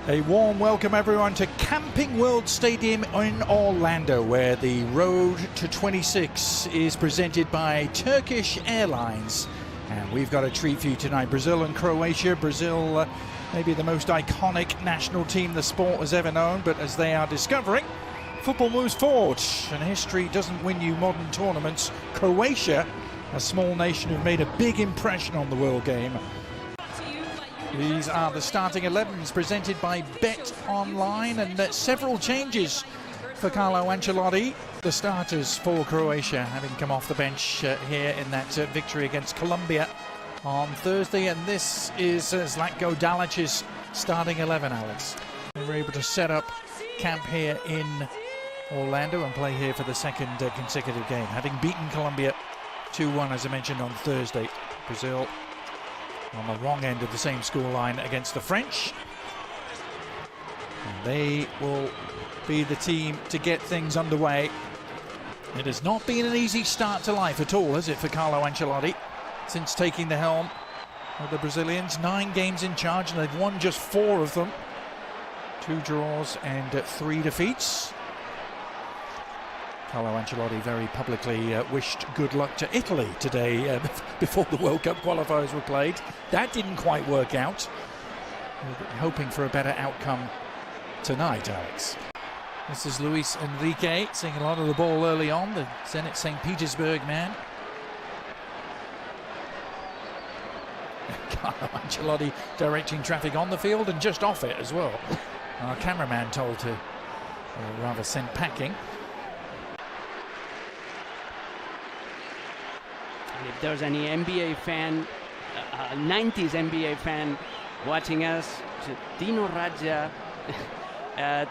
A warm welcome everyone to Camping World Stadium in Orlando, where the road to 26 is presented by Turkish Airlines. And we've got a treat for you tonight. Brazil and Croatia. Brazil, maybe the most iconic national team the sport has ever known, but as they are discovering, football moves forward and history doesn't win you modern tournaments. Croatia, a small nation who've made a big impression on the world game. These are the starting 11s presented by Bet Online, and several changes for Carlo Ancelotti. The starters for Croatia having come off the bench here in that victory against Colombia on Thursday, and this is Zlatko Dalic's starting 11, Alex. They were able to set up camp here in Orlando and play here for the second consecutive game, having beaten Colombia 2-1 as I mentioned on Thursday. Brazil on the wrong end of the same scoreline against the French. And they will be the team to get things underway. It has not been an easy start to life at all, has it, for Carlo Ancelotti? Since taking the helm of the Brazilians, 9 games in charge and they've won just 4 of them. 2 draws and 3 defeats. Carlo Ancelotti very publicly wished good luck to Italy today before the World Cup qualifiers were played. That didn't quite work out. We're hoping for a better outcome tonight, Alex. This is Luis Enrique seeing a lot of the ball early on, the Zenit St. Petersburg man. Carlo Ancelotti directing traffic on the field and just off it as well. Our cameraman told to rather sent packing. If there's any NBA fan, 90s NBA fan watching us, Dino Radja,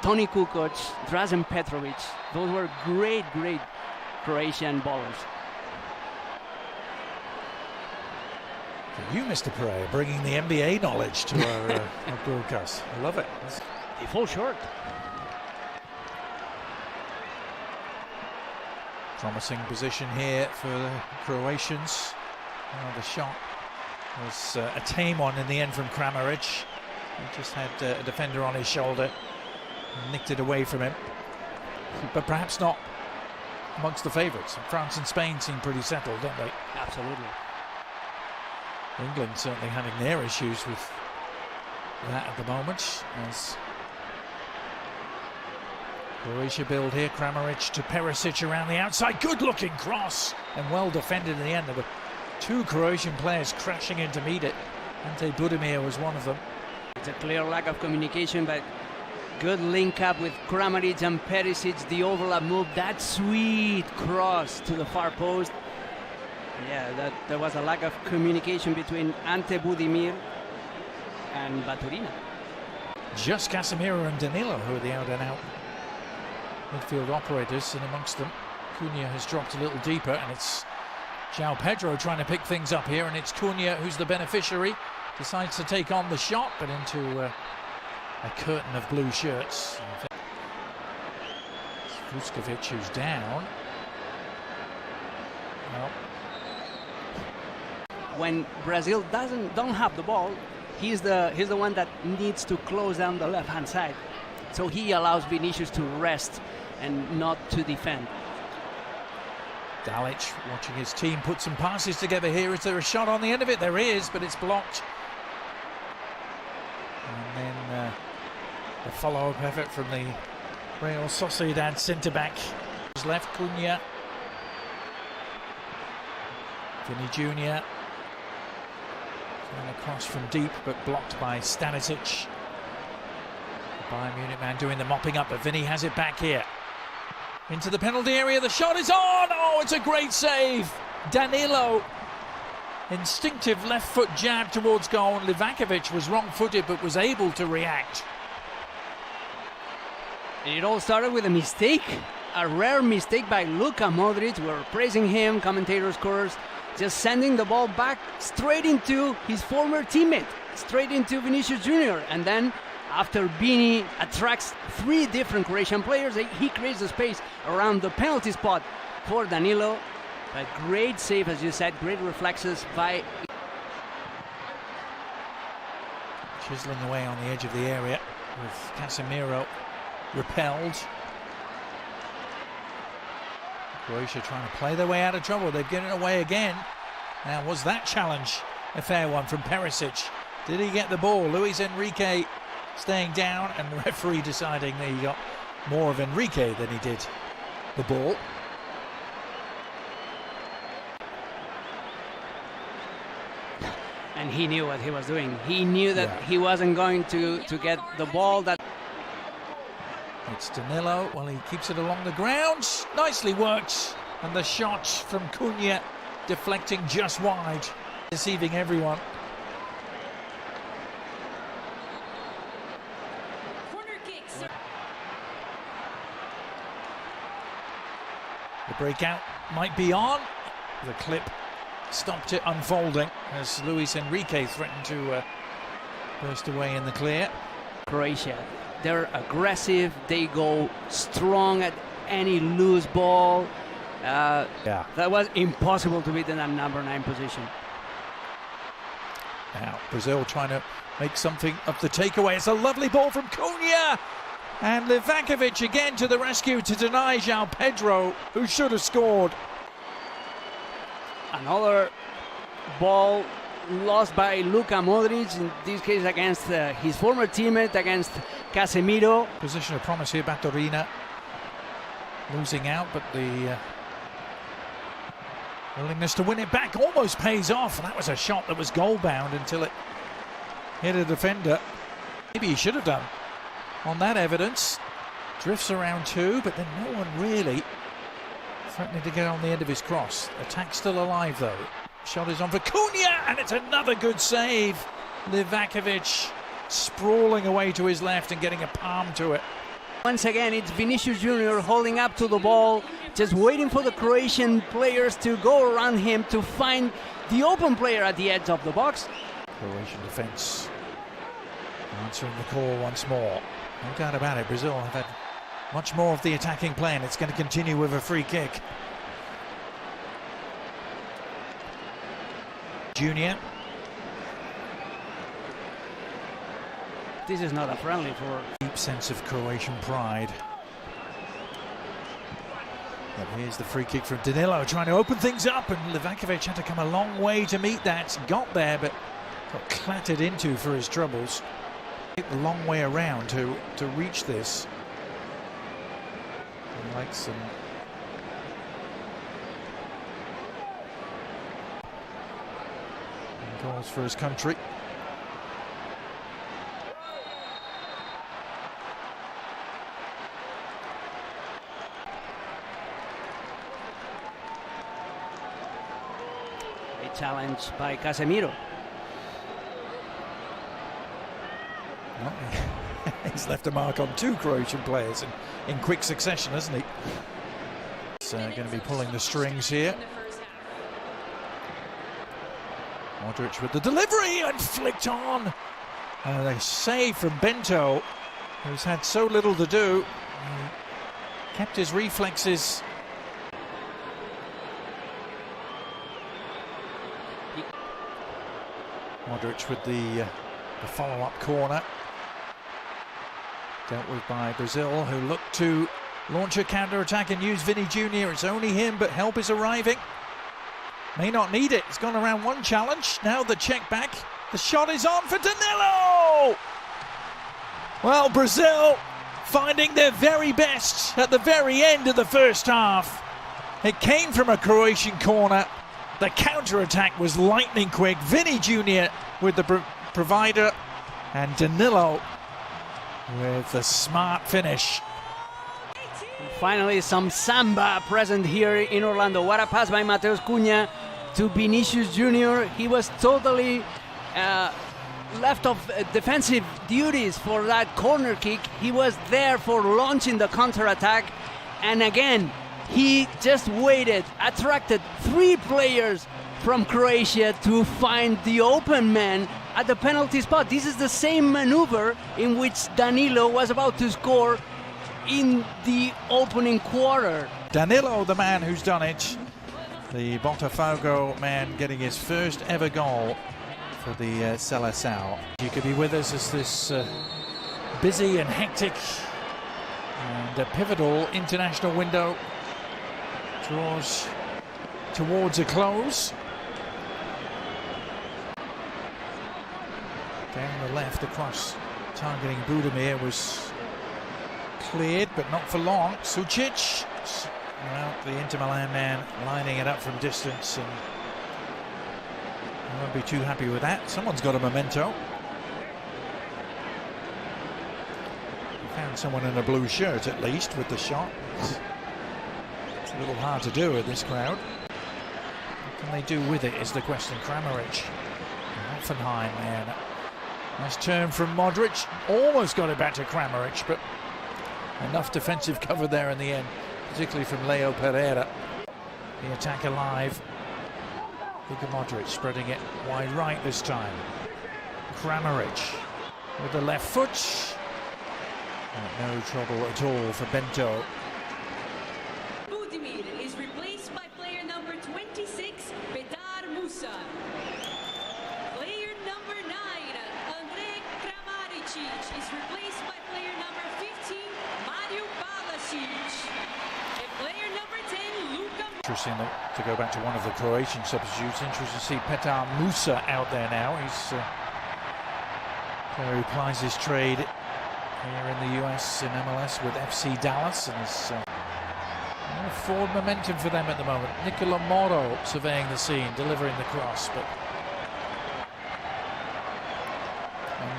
Toni Kukoc, Drazen Petrovic, those were great Croatian ballers. You, Mr. Pereira, bringing the NBA knowledge to our broadcast. I love it. They fall short. Promising position here for the Croatians. The shot was a tame one in the end from Kramaric. He just had a defender on his shoulder, nicked it away from him. But perhaps not amongst the favourites. France and Spain seem pretty settled, don't they? Absolutely. England certainly having their issues with that at the moment, as Croatia build here. Kramaric to Perisic around the outside. Good looking cross and well defended in the end. There were 2 Croatian players crashing in to meet it. Ante Budimir was one of them. It's a clear lack of communication, but good link up with Kramaric and Perisic. The overlap move, that sweet cross to the far post. Yeah, there was a lack of communication between Ante Budimir and Baturina. Just Casemiro and Danilo who are the out and out midfield operators, and amongst them Cunha has dropped a little deeper, and it's João Pedro trying to pick things up here, and it's Cunha who's the beneficiary. Decides to take on the shot, but into a curtain of blue shirts. Vuskovic who's down. Well, when Brazil don't have the ball, he's the one that needs to close down the left-hand side. So he allows Vinicius to rest and not to defend. Dalic watching his team put some passes together here. Is there a shot on the end of it? There is, but it's blocked. And then the follow-up effort from the Real Sociedad centre-back. Left Cunha. Vinny Jr. Trying across from deep, but blocked by Stanisic. Bayern Munich man doing the mopping up, but Vinny has it back here. Into the penalty area, the shot is on! Oh, it's a great save! Danilo, instinctive left foot jab towards goal. Livakovic was wrong-footed, but was able to react. And it all started with a mistake, a rare mistake by Luka Modric. We're praising him, commentators, course, just sending the ball back straight into his former teammate, straight into Vinicius Jr. And then after Vini attracts 3 different Croatian players, he creates the space around the penalty spot for Danilo. But great save, as you said, great reflexes by... Chiseling away on the edge of the area. with Casemiro repelled. Croatia trying to play their way out of trouble. They've given it away again. Now, was that challenge a fair one from Perisic? Did he get the ball? Luis Enrique staying down, and the referee deciding that he got more of Enrique than he did the ball. And he knew what he was doing. He knew that he wasn't going to get the ball. That it's Danilo. Well, he keeps it along the ground. Nicely worked. And the shot from Cunha deflecting just wide, deceiving everyone. The breakout might be on. The clip stopped it unfolding as Luis Enrique threatened to burst away in the clear. Croatia, they're aggressive. They go strong at any loose ball. That was impossible to beat in that number 9 position. Now Brazil trying to make something of the takeaway. It's a lovely ball from Cunha. And Livakovic again to the rescue to deny João Pedro, who should have scored. Another ball lost by Luka Modric, in this case against his former teammate, against Casemiro. Position of promise here, Baturina losing out, but the willingness to win it back almost pays off. And that was a shot that was goal-bound until it hit a defender. Maybe he should have done. On that evidence, drifts around 2, but then no one really threatening to get on the end of his cross. Attack still alive though. Shot is on for Cunha, and it's another good save. Livakovic sprawling away to his left and getting a palm to it. Once again, it's Vinicius Junior holding up to the ball, just waiting for the Croatian players to go around him to find the open player at the edge of the box. Croatian defense answering the call once more. No doubt about it, Brazil have had much more of the attacking play, and it's going to continue with a free kick. Junior. This is not a friendly for... Deep sense of Croatian pride. But here's the free kick from Danilo, trying to open things up, and Livakovic had to come a long way to meet that. Got there, but got clattered into for his troubles. The long way around to reach this. He likes some goals for his country. A challenge by Casemiro. Well, he's left a mark on 2 Croatian players in quick succession, hasn't he? He's going to be pulling the strings here. Modric with the delivery and flicked on. A save from Bento, who's had so little to do. He kept his reflexes. Modric with the follow-up corner. Dealt with by Brazil, who look to launch a counter-attack and use Vini Jr. It's only him, but help is arriving. May not need it. It's gone around one challenge. Now the check back. The shot is on for Danilo! Well, Brazil finding their very best at the very end of the first half. It came from a Croatian corner. The counter-attack was lightning quick. Vini Jr. with the provider, and Danilo with a smart finish. Finally, some samba present here in Orlando. What a pass by Mateus Cunha to Vinicius Junior. He was totally left of defensive duties for that corner kick. He was there for launching the counter-attack, and again he just waited, attracted 3 players from Croatia to find the open man at the penalty spot. This is the same maneuver in which Danilo was about to score in the opening quarter. Danilo, the man who's done it. The Botafogo man getting his first ever goal for the Seleção. You could be with us as this busy and hectic, and a pivotal international window draws towards a close. Down the left, the cross targeting Budimir was cleared, but not for long. Sucic, well, the Inter Milan man lining it up from distance, and I won't be too happy with that. Someone's got a memento. Found someone in a blue shirt at least with the shot. It's a little hard to do with this crowd. What can they do with it is the question. Kramaric, Hoffenheim man. Nice turn from Modric. Almost got it back to Kramaric, but enough defensive cover there in the end, particularly from Leo Pereira. The attack alive. Luka Modric spreading it wide right this time. Kramaric with the left foot. No trouble at all for Bento. Budimir is replaced by player number 26, Petar Musa. Player number 9, Andrej Kramaric is replaced by player number 15, Mario Balasic. And player number 10, Luka. Interesting to go back to one of the Croatian substitutes. Interesting to see Petar Musa out there now. He's player who plies his trade here in the US in MLS with FC Dallas, and there's forward momentum for them at the moment. Nicola Moro surveying the scene, delivering the cross, but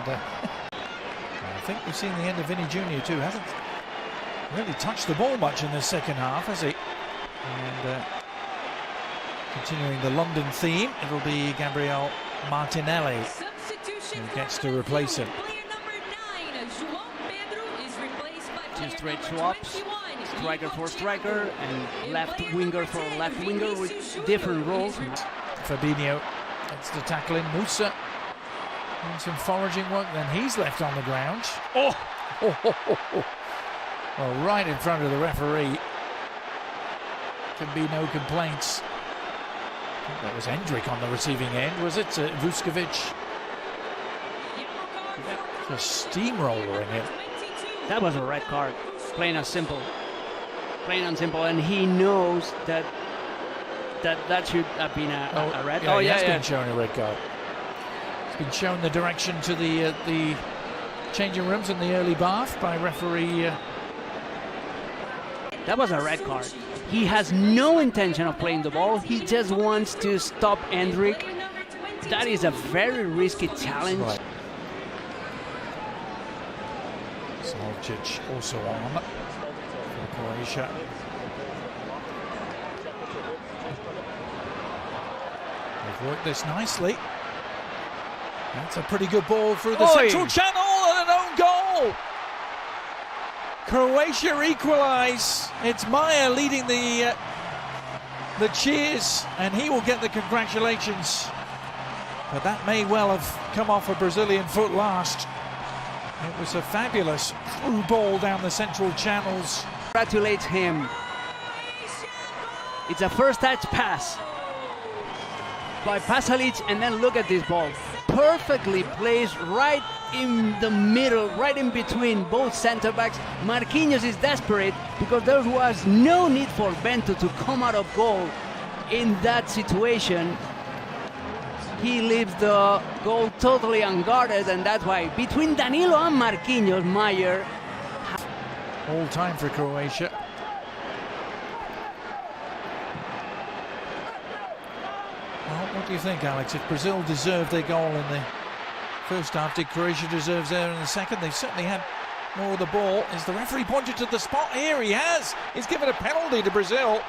I think we've seen the end of Vinny Jr. too. Hasn't really touched the ball much in the second half, has he? And continuing the London theme, it'll be Gabriel Martinelli who gets to replace him. Two straight swaps, striker for striker and left winger for left winger with different roles. Fabinho gets the tackle in. Musa doing some foraging work, then he's left on the ground. Oh! Well, right in front of the referee. Can be no complaints. I think that was Hendrik on the receiving end, was it? Vuskovic. Just steamroller in it. That was a red card, plain and simple. Plain and simple, and he knows that should have been a red. Yeah, he has been shown a red card. He's been shown the direction to the changing rooms and the early bath by referee. That was a red card. He has no intention of playing the ball. He just wants to stop Hendrik. That is a very risky challenge. Right. Slavčić also on for Croatia. They've worked this nicely. That's a pretty good ball through the central channel and an own goal. Croatia equalise. It's Maya leading the cheers, and he will get the congratulations. But that may well have come off a Brazilian foot last. It was a fabulous through ball down the central channels. Congratulates him. It's a first touch pass by Pasalic, and then look at this ball. Perfectly placed right in the middle, right in between both center backs. Marquinhos is desperate because there was no need for Bento to come out of goal in that situation. He leaves the goal totally unguarded, and that's why between Danilo and Marquinhos, Maier. All time for Croatia. Well, what do you think, Alex? If Brazil deserved their goal in the first half, did Croatia deserve theirs in the second? They certainly had more of the ball. Is the referee pointed to the spot? Here he has. He's given a penalty to Brazil.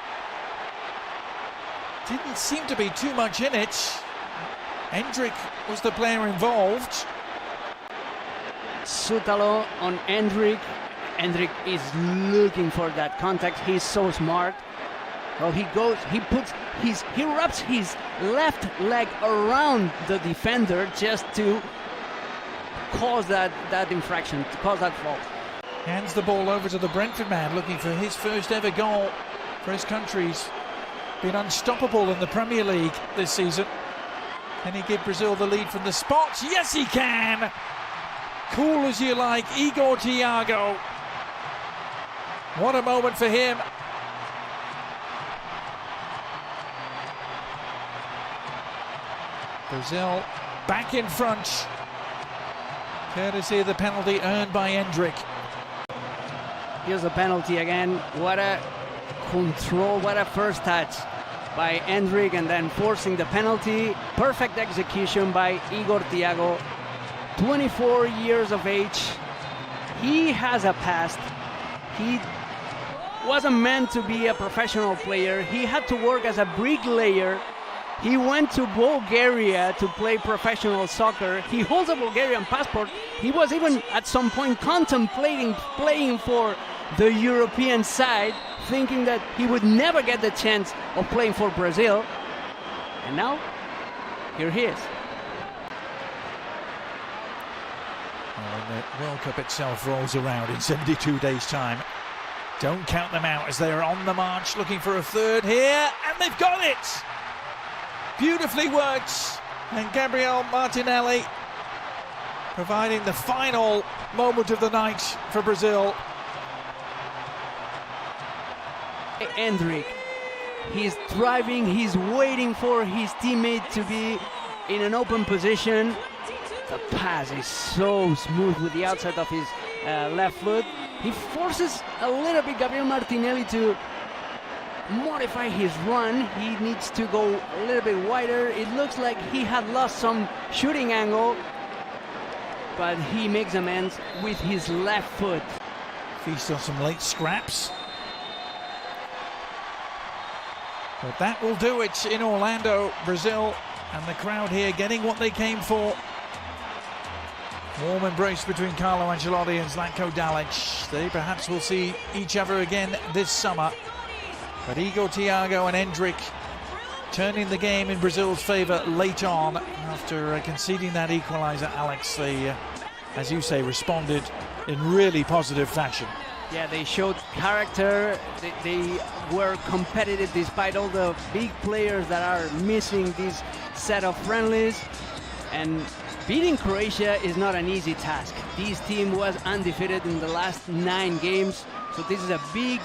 Didn't seem to be too much in it. Hendrik was the player involved. Sutalo on Hendrik. Hendrik is looking for that contact. He's so smart. Well, he wraps his left leg around the defender just to cause that infraction, to cause that fault. Hands the ball over to the Brentford man, looking for his first ever goal for his country. He's been unstoppable in the Premier League this season. Can he give Brazil the lead from the spot? Yes, he can! cool as you like, Igor Thiago. What a moment for him. Brazil back in front, courtesy of the penalty earned by Endrick. Here's the penalty again. What a control, what a first touch by Endrick, and then forcing the penalty. Perfect execution by Igor Thiago. 24 years of age. He has a past. He wasn't meant to be a professional player. He had to work as a bricklayer. He went to Bulgaria to play professional soccer. He holds a Bulgarian passport. He was even at some point contemplating playing for the European side, thinking that he would never get the chance of playing for Brazil. And now, here he is. When the World Cup itself rolls around in 72 days' time, don't count them out as they are on the march looking for a third here, and they've got it! Beautifully worked, and Gabriel Martinelli providing the final moment of the night for Brazil. Endrick, he's driving, he's waiting for his teammate to be in an open position. The pass is so smooth with the outside of his left foot. He forces a little bit Gabriel Martinelli to modify his run. He needs to go a little bit wider. It looks like he had lost some shooting angle, but he makes amends with his left foot. Feast on some late scraps. But that will do it in Orlando, Brazil, and the crowd here getting what they came for. Warm embrace between Carlo Ancelotti and Zlatko Dalic. They perhaps will see each other again this summer. But Igor Thiago and Endrick turning the game in Brazil's favour late on after conceding that equaliser. Alex, they, as you say, responded in really positive fashion. Yeah, they showed character. They were competitive despite all the big players that are missing this set of friendlies. And beating Croatia is not an easy task. This team was undefeated in the last 9 games, so this is a big